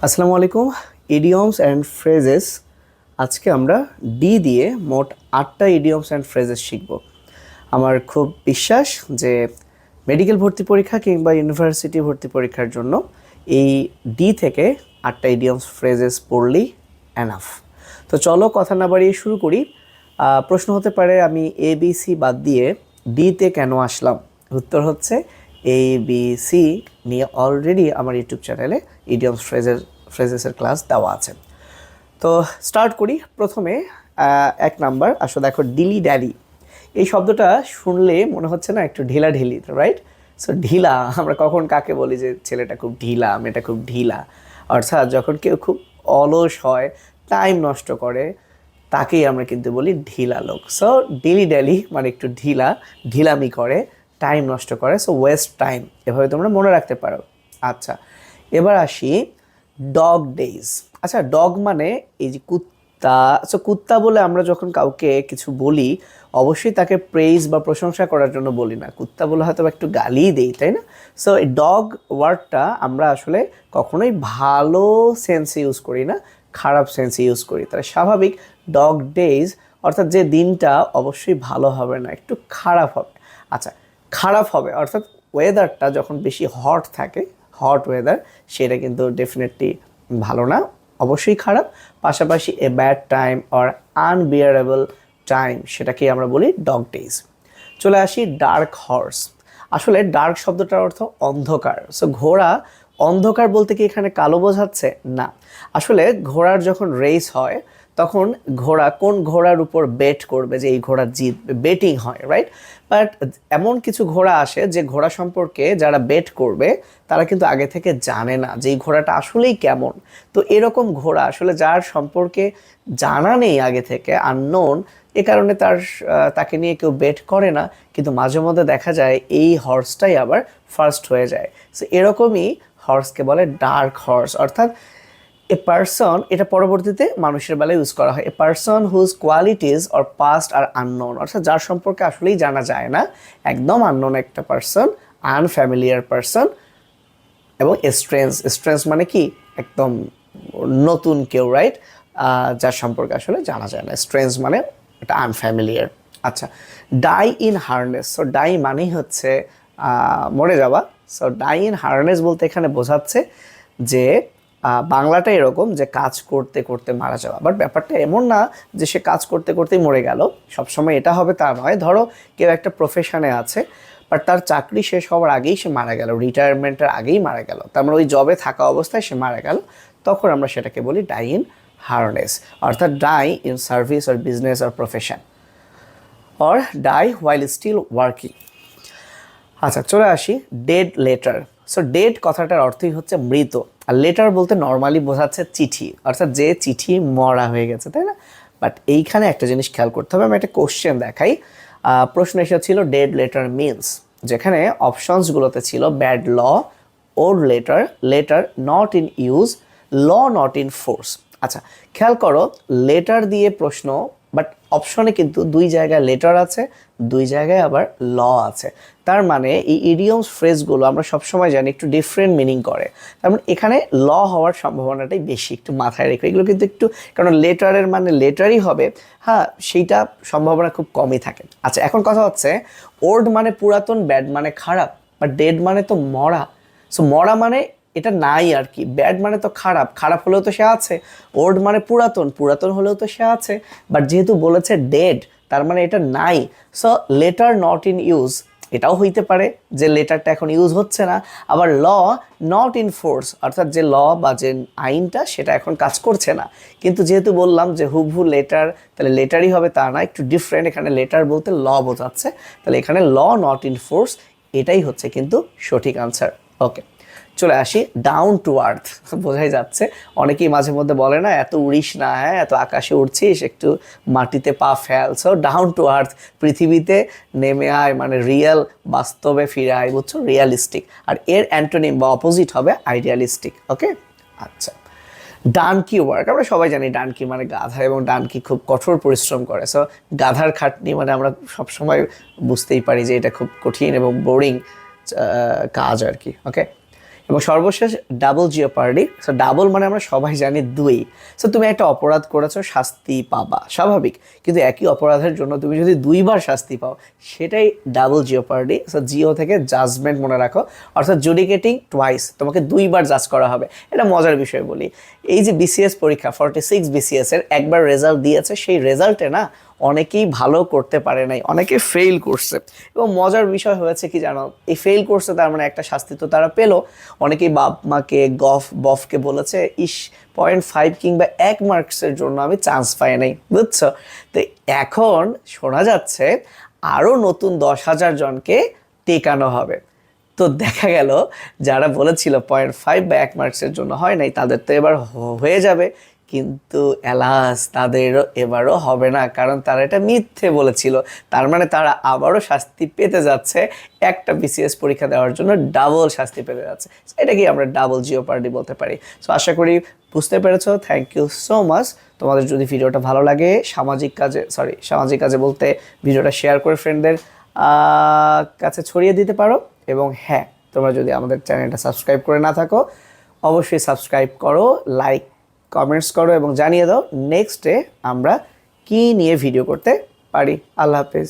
আসসালামু আলাইকুম। Idioms and phrases আজকে আমরা ডি দিয়ে মোট 8টা ইডিয়মস অ্যান্ড ফ্রেজেস শিখব। আমার খুব বিশ্বাস যে মেডিকেল ভর্তি পরীক্ষা কিংবা ইউনিভার্সিটি ভর্তি পরীক্ষার জন্য এই ডি থেকে 8টা ইডিয়মস ফ্রেজেস পড়লেই এনাফ। তো চলো কথা না বাড়িয়ে শুরু করি। প্রশ্ন হতে পারে আমি এ বি সি বাদ দিয়ে ডিতে কেন আসলাম। উত্তর হচ্ছে এ বি সি নিয়ে অলরেডি আমার ইউটিউব চ্যানেলে ইডিয়মস ফ্রেজেসের ক্লাস দেওয়া আছে। তো স্টার্ট করি। প্রথমে 1 নাম্বার আসো, দেখো ডিলি ড্যালি। এই শব্দটা শুনলে মনে হচ্ছে না একটু ঢিলা ঢিলি, রাইট? সো ঢিলা আমরা কখন কাকে বলি যে ছেলেটা খুব ঢিলা, মেয়েটা খুব ঢিলা? অর্থাৎ যখন কেউ খুব অলস হয়, টাইম নষ্ট করে, তাকেই আমরা কিন্তু বলি ঢিলা লোক। সো ডিলি ড্যালি মানে একটু ঢিলা, ঢিলামি করে, টাইম নষ্ট করে। সো ওয়েস্ট টাইম, এভাবে তোমরা মনে রাখতে পারো। আচ্ছা, এবার আসি ডগ ডেজ। আচ্ছা, ডগ মানে এই যে কুত্তা। সো কুত্তা বলে আমরা যখন কাউকে কিছু বলি, অবশ্যই তাকে প্রেইজ বা প্রশংসা করার জন্য বলি না, কুত্তা বলে হয়তো একটু গালিই দেই, তাই না? সো এই ডগ ওয়ার্ডটা আমরা আসলে কখনোই ভালো সেন্সে ইউজ করি না, খারাপ সেন্সে ইউজ করি। তাহলে স্বাভাবিক ডগ ডেজ অর্থাৎ যে দিনটা অবশ্যই ভালো হবে না, একটু খারাপ হবে। আচ্ছা, খারাপ হবে অর্থাৎ ওয়েদারটা যখন বেশি হট থাকে, হট ওয়েদার, সেটা কিন্তু ডেফিনেটলি ভালো না, অবশ্যই খারাপ। পাশাপাশি a bad time or unbearable time, সেটাকেই আমরা বলি ডগ ডেজ। চলে আসি ডার্ক হর্স। আসলে ডার্ক শব্দটার অর্থ অন্ধকার। সো ঘোড়া অন্ধকার বলতে কি এখানে কালো বোঝাচ্ছে? না, আসলে ঘোড়ার যখন রেস হয় তখন ঘোড়া কোন ঘোড়ার উপর বেট করবে যে এই ঘোড়া জিতবে, বেটিং হয়, রাইট? বাট এমন কিছু ঘোড়া আসে যে ঘোড়া সম্পর্কে যারা বেট করবে তারা কিন্তু আগে থেকে জানে না যে এই ঘোড়াটা আসলেই কেমন। তো এরকম ঘোড়া আসলে যার সম্পর্কে জানা নেই আগে থেকে, আননোন, এ কারণে তাকে নিয়ে কেউ বেট করে না, কিন্তু মাঝে মধ্যে দেখা যায় এই হর্সটাই আবার ফার্স্ট হয়ে যায়। সো এরকমই হর্সকে বলে ডার্ক হর্স। অর্থাৎ এ পারসন, এটা পরবর্তীতে মানুষের বেলায় ইউজ করা হয়, a person whose qualities or past are unknown, অর্থাৎ যার সম্পর্কে আসলেই জানা যায় না, একদম আননোন একটা পারসন, আনফ্যামিলিয়ার পারসন। এবং স্ট্রেঞ্জ, স্ট্রেঞ্জ মানে কি একদম নতুন কেউ, রাইট? যার সম্পর্কে আসলে জানা যায় না, স্ট্রেঞ্জ মানে এটা আনফ্যামিলিয়ার। আচ্ছা, die in harness. So die মানেই হচ্ছে মরে যাওয়া। সো ডাই ইন হার্নেস বলতে এখানে বোঝাচ্ছে যে বাংলাটা এরকম যে কাজ করতে করতে মারা যাওয়া, বাট ব্যাপারটা এমন না যে সে কাজ করতে করতেই মরে গেল, সবসময় এটা হবে তা নয়। ধরো কেউ একটা প্রফেশনে আছে, বাট তার চাকরি শেষ হওয়ার আগেই সে মারা গেল, রিটায়ারমেন্টের আগেই মারা গেল, তার মানে ওই জবে থাকা অবস্থায় সে মারা গেল, তখন আমরা সেটাকে বলি ডাই ইন হার্নেস, অর্থাৎ die in service or business or profession, or die while still working. আচ্ছা, চলে আসি ডেড লেটার। সো ডেড কথাটার অর্থই হচ্ছে মৃত, আর লেটার বলতে নর্মালি বোঝাচ্ছে চিঠি, অর্থাৎ যে চিঠি মরা হয়ে গেছে, তাই না? বাট এইখানে একটা জিনিস খেয়াল করতে হবে, আমি একটা কোশ্চেন দেখাই। প্রশ্ন এসেছিল ডেড লেটার মিনস, যেখানে অপশনসগুলোতে ছিল bad law, old letter, letter not in use, law not in force. আচ্ছা, খেয়াল করো, লেটার দিয়ে প্রশ্ন, বাট অপশনে কিন্তু 2 জায়গায় লেটার আছে, 2 জায়গায় আবার ল আছে। তার মানে এই ইডিয়মস ফ্রেজগুলো আমরা সবসময় জানি একটু ডিফারেন্ট মিনিং করে, তার মানে এখানে ল হওয়ার সম্ভাবনাটাই বেশি, একটু মাথায় রেখে এগুলো কিন্তু একটু, কারণ লেটারের মানে লেটারই হবে, হ্যাঁ, সেইটা সম্ভাবনা খুব কমই থাকে। আচ্ছা, এখন কথা হচ্ছে ওল্ড মানে পুরাতন, ব্যাড মানে খারাপ, বাট ডেড মানে তো মরা। সো মরা মানে এটা নাই আর কি, ব্যাড মানে তো খারাপ, খারাপ হলেও তো সে আছে, ওল্ড মানে পুরাতন, পুরাতন হলেও তো সে আছে, বাট যেহেতু বলেছে ডেড, তার মানে এটা নাই। So letter not in use, এটাও হইতে পারে যে লেটারটা এখন ইউজ হচ্ছে না, আবার ল নট ইন ফোর্স, অর্থাৎ যে ল বা যে আইনটা সেটা এখন কাজ করছে না। কিন্তু যেহেতু বললাম যে হুবহু লেটার, তাহলে লেটারই হবে তা না, একটু ডিফারেন্ট, এখানে লেটার বলতে ল বোঝাচ্ছে, তাহলে এখানে ল নট ইন ফোর্স, এটাই হচ্ছে কিন্তু সঠিক আনসার। ওকে, চলে আসি ডাউন টু আর্থ। বোঝাই যাচ্ছে, অনেকেই মাঝে মধ্যে বলে না এত উড়িস না, হ্যাঁ এত আকাশে উড়ছিস, একটু মাটিতে পা fail. So down to earth, পৃথিবীতে নেমে আয়, মানে রিয়েল, বাস্তবে ফিরে আয়, বুঝছো, রিয়ালিস্টিক। আর এর অ্যান্টোনিম বা অপোজিট হবে আইডিয়ালিস্টিক। ওকে, আচ্ছা, ডানকি ওয়ার্ক, আমরা সবাই জানি ডানকি মানে গাধা, এবং ডানকি খুব কঠোর পরিশ্রম করে। সো গাধার খাটনি মানে আমরা সবসময় বুঝতেই পারি যে এটা খুব কঠিন এবং বোরিং কাজ আর কি। ওকে, এবং সর্বশেষ ডাবল জিওপার্ডি। সো ডাবল মানে আমরা সবাই জানি দুই। সো তুমি একটা অপরাধ করেছো, শাস্তি পাবা, স্বাভাবিক। কিন্তু একই অপরাধের জন্য তুমি যদি দুইবার শাস্তি পাও, সেটাই ডাবল জিওপার্ডি। সো জিও থেকে জাজমেন্ট মনে রাখো, অর্থাৎ জুডিকেটিং টুয়াইস, তোমাকে দুইবার জাজ করা হবে। এটা মজার বিষয় বলি, এই যে বিসিএস পরীক্ষা 46 বিসিএস এর একবার রেজাল্ট দিয়েছে, সেই রেজাল্টে না অনেকেই ভালো করতে পারে নাই, অনেকে ফেল করছে। এবং মজার বিষয় হয়েছে কি জানো, এই ফেল করছে তার মানে একটা শাস্তি তো তারা পেলো। অনেকেই বাপ মাকে বফকে বলেছে, 0.5 কিংবা 1 মার্কসের জন্য আমি চান্স পাই নাই, বুঝছো? তো এখন শোনা যাচ্ছে আরও নতুন 10,000 জনকে টেকানো হবে। তো দেখা গেল যারা বলেছিল 0.5 বা 1 মার্কসের জন্য হয় নাই, তাদের তো এবার হয়ে যাবে। কিন্তু অ্যালাস, তাদেরও এবারও হবে না, কারণ তারা এটা মিথ্যে বলেছিল। তার মানে তারা আবারও শাস্তি পেতে যাচ্ছে, একটা বিসিএস পরীক্ষা দেওয়ার জন্য ডাবল শাস্তি পেতে যাচ্ছে। এটাকেই আমরা ডাবল জিওপার্ডি বলতে পারি। সো আশা করি বুঝতে পেরেছো। Thank you so much. তোমাদের যদি ভিডিওটা ভালো লাগে, সামাজিক কাজে বলতে ভিডিওটা শেয়ার করে ফ্রেন্ডদের কাছে ছড়িয়ে দিতে পারো। এবং হ্যাঁ, তোমরা যদি আমাদের চ্যানেলটা সাবস্ক্রাইব করে না থাকো, অবশ্যই সাবস্ক্রাইব করো, লাইক কমেন্টস করো এবং জানিয়ে দাও নেক্সটে আমরা কি নিয়ে ভিডিও করতে পারি। আল্লাহ হাফেজ।